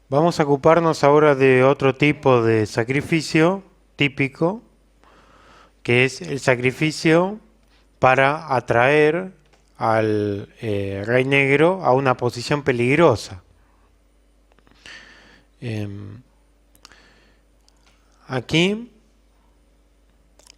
Vamos a ocuparnos ahora de otro tipo de sacrificio típico, que es el sacrificio para atraer al rey negro a una posición peligrosa. Em, Aquí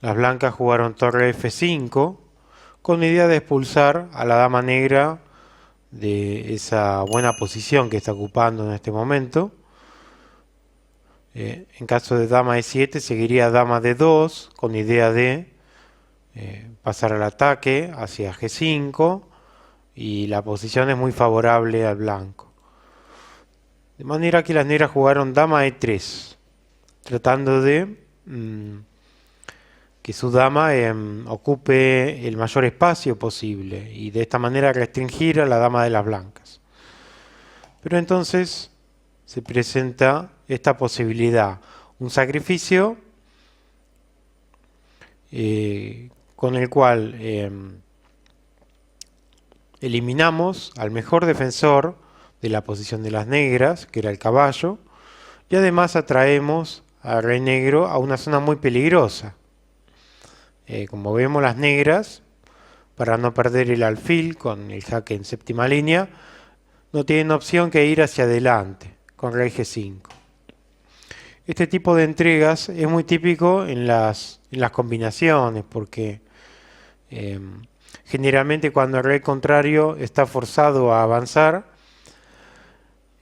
las blancas jugaron torre F5 con la idea de expulsar a la dama negra de esa buena posición que está ocupando en este momento. En caso de dama E7 seguiría dama D2 con idea de pasar al ataque hacia G5 y la posición es muy favorable al blanco. De manera que las negras jugaron dama E3 tratando de que su dama ocupe el mayor espacio posible y de esta manera restringir a la dama de las blancas. Pero entonces se presenta esta posibilidad, un sacrificio con el cual eliminamos al mejor defensor de la posición de las negras, que era el caballo, y además atraemos al rey negro a una zona muy peligrosa. Como vemos, las negras, para no perder el alfil con el jaque en séptima línea, no tienen opción que ir hacia adelante con rey G5. Este tipo de entregas es muy típico en las combinaciones porque generalmente cuando el rey contrario está forzado a avanzar,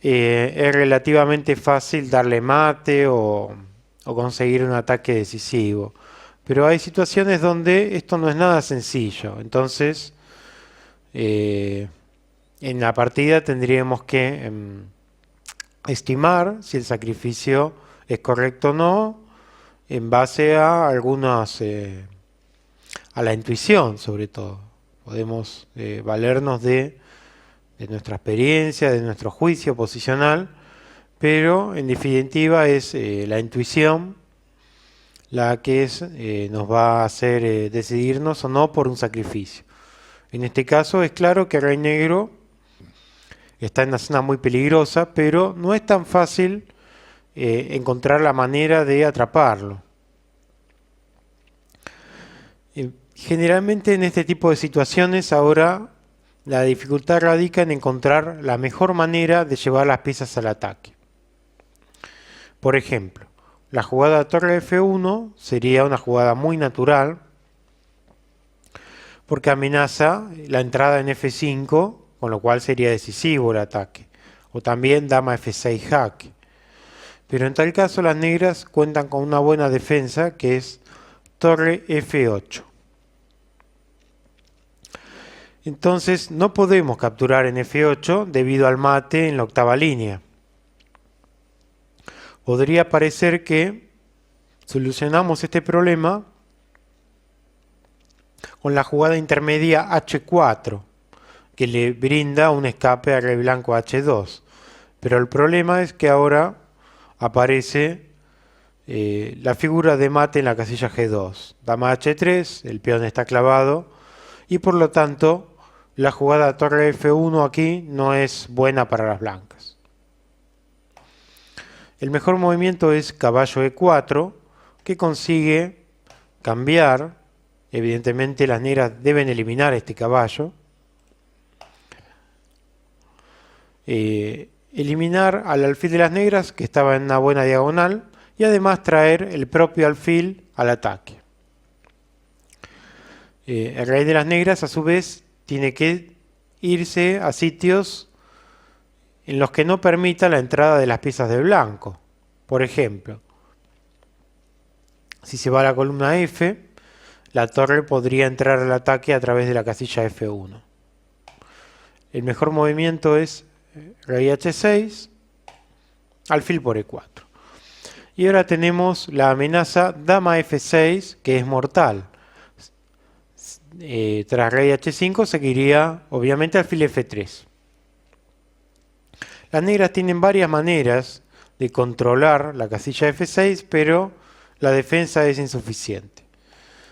es relativamente fácil darle mate o conseguir un ataque decisivo. Pero hay situaciones donde esto no es nada sencillo. Entonces, en la partida tendríamos que estimar si el sacrificio es correcto o no, en base a algunas, a la intuición sobre todo. Podemos valernos de nuestra experiencia, de nuestro juicio posicional, pero en definitiva es la intuición la que nos va a hacer decidirnos o no por un sacrificio. En este caso es claro que el rey negro está en una zona muy peligrosa, pero no es tan fácil encontrar la manera de atraparlo. Generalmente en este tipo de situaciones ahora la dificultad radica en encontrar la mejor manera de llevar las piezas al ataque. Por ejemplo, la jugada torre F1 sería una jugada muy natural porque amenaza la entrada en F5, con lo cual sería decisivo el ataque. O también dama F6 jaque. Pero en tal caso las negras cuentan con una buena defensa que es torre F8. Entonces no podemos capturar en F8 debido al mate en la octava línea. Podría parecer que solucionamos este problema con la jugada intermedia H4, que le brinda un escape al rey blanco H2. Pero el problema es que ahora aparece la figura de mate en la casilla G2. Dama H3, el peón está clavado y por lo tanto la jugada torre F1 aquí no es buena para las blancas. El mejor movimiento es caballo E4, que consigue cambiar. Evidentemente las negras deben eliminar este caballo. Eliminar al alfil de las negras, que estaba en una buena diagonal, y además traer el propio alfil al ataque. El rey de las negras, a su vez, tiene que irse a sitios en los que no permita la entrada de las piezas de blanco. Por ejemplo, si se va a la columna F, la torre podría entrar al ataque a través de la casilla F1. El mejor movimiento es rey H6, alfil por E4. Y ahora tenemos la amenaza dama F6, que es mortal. Tras rey H5 seguiría obviamente alfil F3. Las negras tienen varias maneras de controlar la casilla F6, pero la defensa es insuficiente.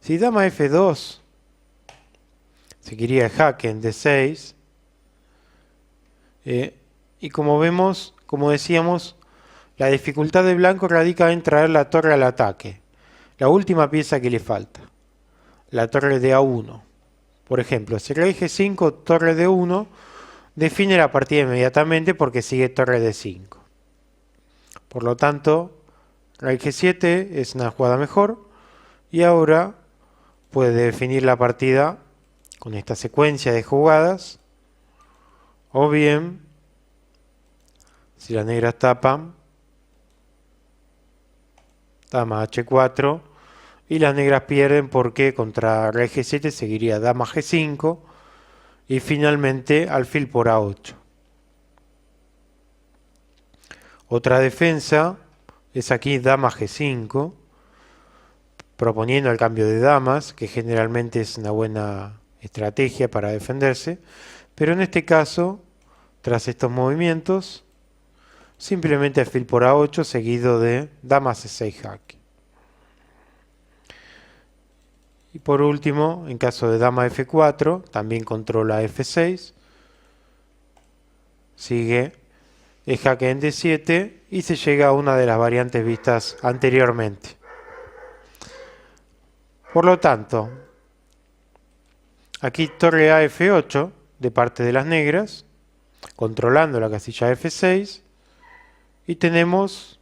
Si dama F2, seguiría jaque en D6. Y como vemos, como decíamos, la dificultad de blanco radica en traer la torre al ataque, la última pieza que le falta, la torre de A1. Por ejemplo, si rey G5, torre de 1, define la partida inmediatamente porque sigue torre de 5. Por lo tanto, rey G7 es una jugada mejor y ahora puede definir la partida con esta secuencia de jugadas, o bien, si las negras tapan, dama H4, y las negras pierden porque contra rey G7 seguiría dama G5 y finalmente alfil por A8. Otra defensa es aquí dama G5, proponiendo el cambio de damas, que generalmente es una buena estrategia para defenderse, pero en este caso, tras estos movimientos, simplemente alfil por A8 seguido de dama C6 jaque. Y por último, en caso de dama F4, también controla F6, sigue el jaque en D7 y se llega a una de las variantes vistas anteriormente. Por lo tanto, aquí torre a F8 de parte de las negras, controlando la casilla F6, y tenemos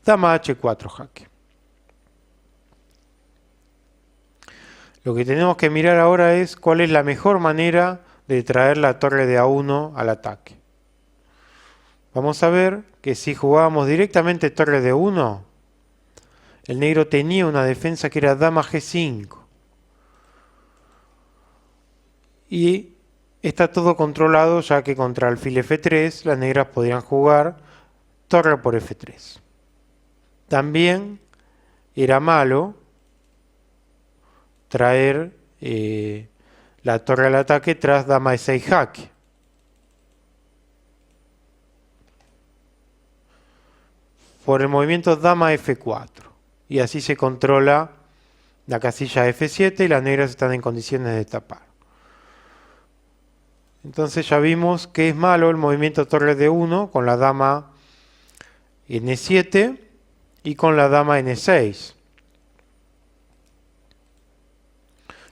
dama H4 jaque. Lo que tenemos que mirar ahora es cuál es la mejor manera de traer la torre de A1 al ataque. Vamos a ver que si jugábamos directamente torre de 1, el negro tenía una defensa que era dama G5. Y está todo controlado, ya que contra alfil F3 las negras podrían jugar torre por F3. También era malo traer la torre al ataque tras dama E6 jaque. Por el movimiento dama F4. Y así se controla la casilla F7 y las negras están en condiciones de tapar. Entonces ya vimos que es malo el movimiento torre de 1 con la dama N7 y con la dama N6.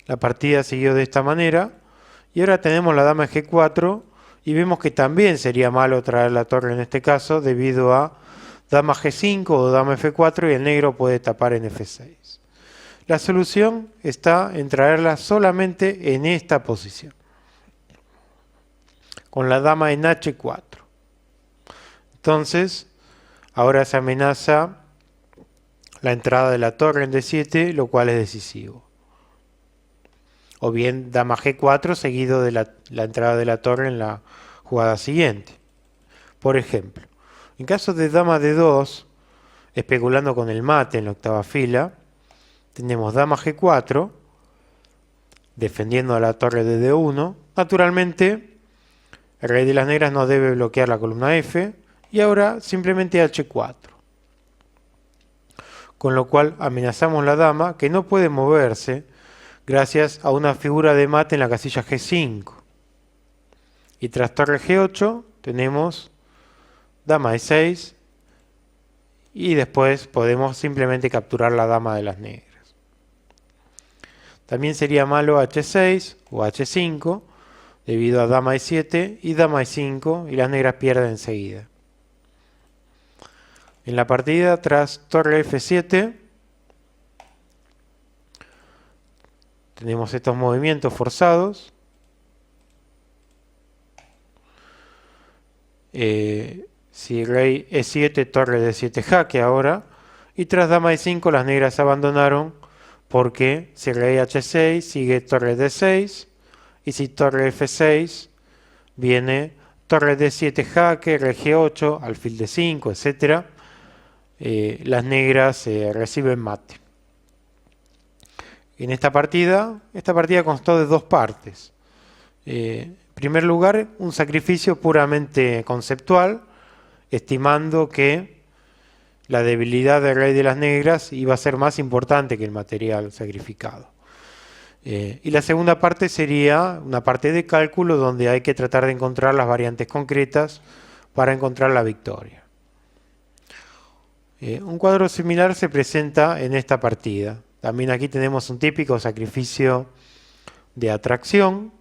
La partida siguió de esta manera y ahora tenemos la dama G4 y vemos que también sería malo traer la torre en este caso debido a dama G5 o dama F4 y el negro puede tapar en F6. La solución está en traerla solamente en esta posición, con la dama en H4. Entonces, ahora se amenaza la entrada de la torre en D7, lo cual es decisivo. O bien dama G4 seguido de la entrada de la torre en la jugada siguiente. Por ejemplo, en caso de dama D2, especulando con el mate en la octava fila, tenemos dama G4, defendiendo a la torre de D1. Naturalmente, el rey de las negras no debe bloquear la columna F, y ahora simplemente H4. Con lo cual amenazamos la dama, que no puede moverse, gracias a una figura de mate en la casilla G5. Y tras torre G8 tenemos dama E6 y después podemos simplemente capturar la dama de las negras. También sería malo H6 o H5 debido a dama E7 y dama E5 y las negras pierden enseguida. En la partida tras torre F7 tenemos estos movimientos forzados. Si rey E7, torre D7 jaque ahora. Y tras dama E5 las negras abandonaron porque si rey H6 sigue torre D6. Y si torre F6 viene torre D7 jaque, rey G8, alfil D5, etc. Las negras reciben mate. En esta partida constó de dos partes. En primer lugar, un sacrificio puramente conceptual, estimando que la debilidad del rey de las negras iba a ser más importante que el material sacrificado. Y la segunda parte sería una parte de cálculo donde hay que tratar de encontrar las variantes concretas para encontrar la victoria. Un cuadro similar se presenta en esta partida. También aquí tenemos un típico sacrificio de atracción.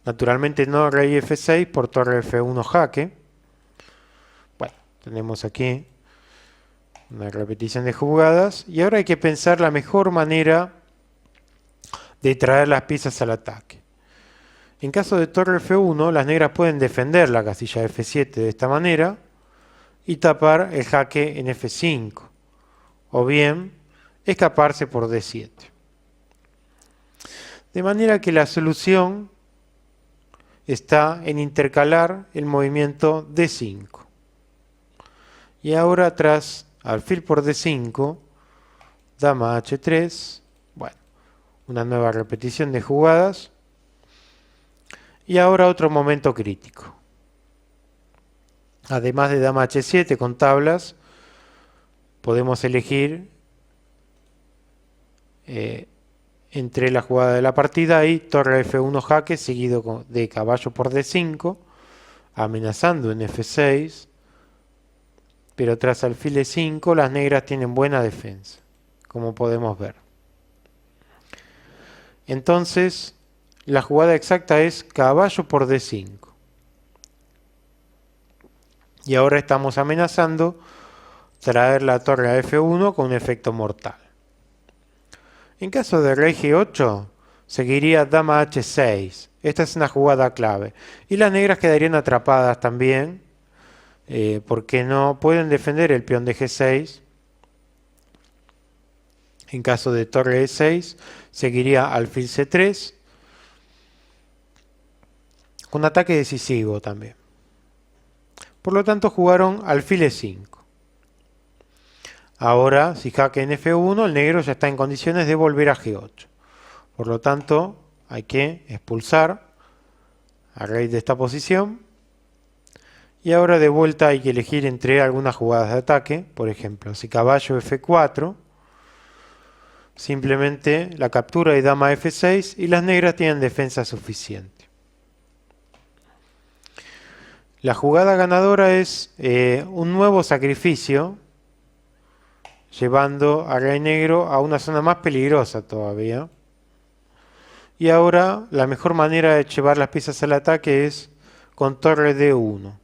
Naturalmente no rey F6 por torre F1 jaque. Bueno, tenemos aquí una repetición de jugadas. Y ahora hay que pensar la mejor manera de traer las piezas al ataque. En caso de torre F1, las negras pueden defender la casilla F7 de esta manera y tapar el jaque en F5. O bien escaparse por D7. De manera que la solución está en intercalar el movimiento D5. Y ahora tras alfil por D5, dama H3, bueno, una nueva repetición de jugadas. Y ahora otro momento crítico. Además de dama H7 con tablas, podemos elegir entre la jugada de la partida y torre F1 jaque seguido de caballo por D5, amenazando en F6, pero tras alfil E5 las negras tienen buena defensa, como podemos ver. Entonces, la jugada exacta es caballo por D5. Y ahora estamos amenazando traer la torre a F1 con un efecto mortal. En caso de rey G8, seguiría dama H6. Esta es una jugada clave. Y las negras quedarían atrapadas también, porque no pueden defender el peón de G6. En caso de torre E6, seguiría alfil C3, con ataque decisivo también. Por lo tanto, jugaron alfil E5. Ahora, si jaque en F1, el negro ya está en condiciones de volver a G8. Por lo tanto, hay que expulsar al rey de esta posición. Y ahora de vuelta hay que elegir entre algunas jugadas de ataque. Por ejemplo, si caballo F4, simplemente la captura y dama F6 y las negras tienen defensa suficiente. La jugada ganadora es un nuevo sacrificio, llevando al rey negro a una zona más peligrosa todavía. Y ahora la mejor manera de llevar las piezas al ataque es con torre D1.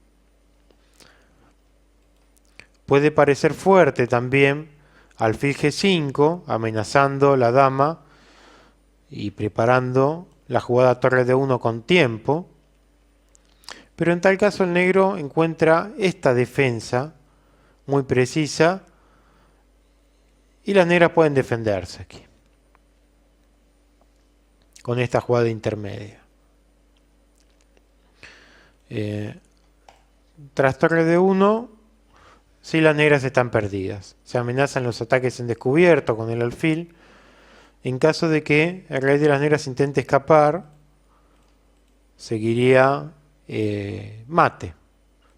Puede parecer fuerte también alfil G5, amenazando la dama y preparando la jugada torre D1 con tiempo. Pero en tal caso el negro encuentra esta defensa muy precisa y las negras pueden defenderse aquí con esta jugada intermedia. Tras torre D1, si las negras están perdidas, se amenazan los ataques en descubierto con el alfil. En caso de que el rey de las negras intente escapar, seguiría mate,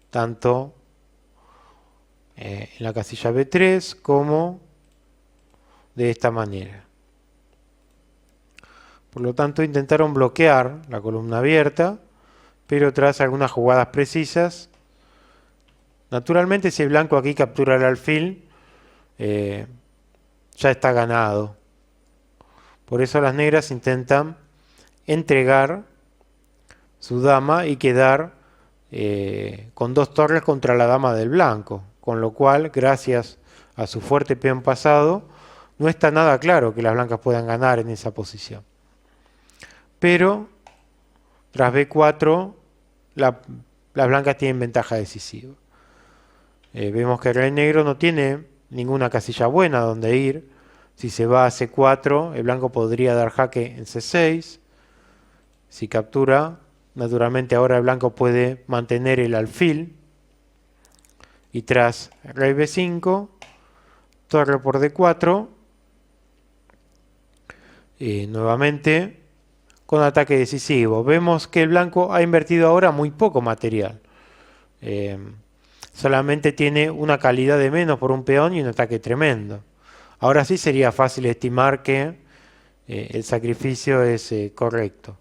tanto en la casilla B3 como de esta manera. Por lo tanto, intentaron bloquear la columna abierta, pero tras algunas jugadas precisas. Naturalmente, si el blanco aquí captura el alfil, ya está ganado. Por eso las negras intentan entregar su dama y quedar con dos torres contra la dama del blanco, con lo cual, gracias a su fuerte peón pasado, no está nada claro que las blancas puedan ganar en esa posición. Pero tras B4 las blancas tienen ventaja decisiva. Vemos que el rey negro no tiene ninguna casilla buena donde ir. Si se va a C4, el blanco podría dar jaque en C6. Si captura, naturalmente ahora el blanco puede mantener el alfil. Y tras rey B5, torre por D4, nuevamente con ataque decisivo. Vemos que el blanco ha invertido ahora muy poco material. Solamente tiene una calidad de menos por un peón y un ataque tremendo. Ahora sí sería fácil estimar que el sacrificio es correcto.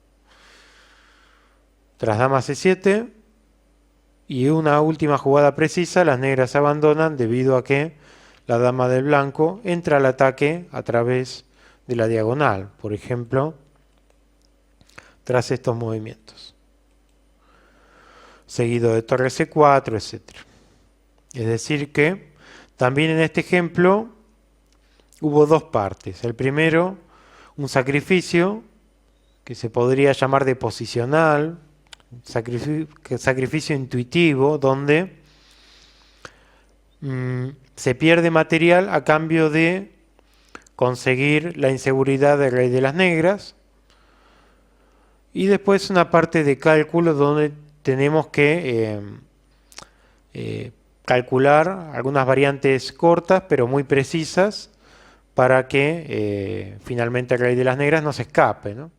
Tras dama C7 y una última jugada precisa, las negras abandonan debido a que la dama del blanco entra al ataque a través de la diagonal, por ejemplo, tras estos movimientos. Seguido de torre C4, etc. Es decir que también en este ejemplo hubo dos partes. El primero, un sacrificio que se podría llamar de posicional, sacrificio intuitivo, donde se pierde material a cambio de conseguir la inseguridad del rey de las negras. Y después una parte de cálculo donde tenemos que calcular algunas variantes cortas pero muy precisas para que finalmente el rey de las negras no se escape, ¿no?